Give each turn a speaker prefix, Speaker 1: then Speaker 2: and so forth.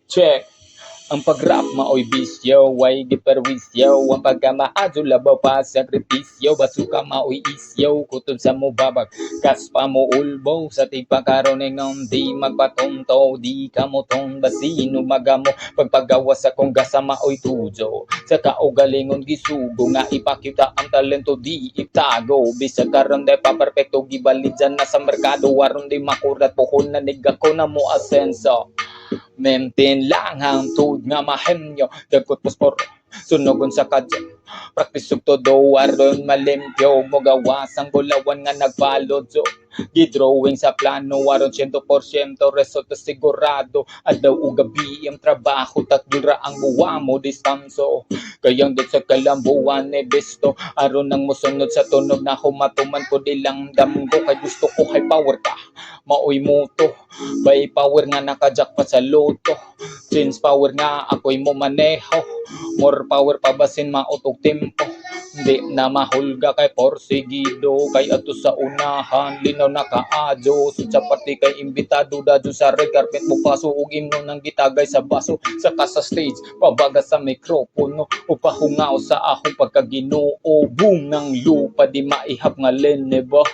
Speaker 1: Check. Ang pag-rap mao'y bisyo, way di perwisyo. Ang pagkamaadyo labaw pa sakripisyo. Basuka mao'y isyo, kutod sa mo babag. Kaspa mo ulbo, sa tipakaroon ng di magpatunto. Di ka mo tong basino magamo. Pagpagawa sa kong gasa mao'y tujo. Sa kaugalingon gisugo, nga ipakita ang talento di itago. Bisa karon de pa perfecto, gibalid dyan na sa merkado. Waron di makurat, puhon na nigako na mo asenso. Maintain lang ang tud nga mahemyo. Dagkot pospor sunogon sa kadyo. Praktis ug todo aron malimpyo. Mogawas ang bulawan nga nagbalod. So gidrawing sa plano aron 100% resulta sigurado. Adlaw ug gabi ang trabaho takdura ang buwa mo distanso. Kayang dot sa kalambuan e besto aron nang mosunod sa tunog na humatuman ko dilang damgo. Kay gusto ko high power ka maoy moto. By power nga nakajakpat sa loto. Since power nga ako'y mo maneho. More power pabasin mautog tempo. Hindi na mahulga kay porsigido. Kay ato sa unahan linaw na kaadyo. So sa party kay imbitado dadyo sa red carpet. Bupaso ug imno ng gitagay sa baso. Saka sa stage pabaga sa mikropono. O pahungaw sa akong pagkaginoo. Boom ng lupa di maihap nga lenebo.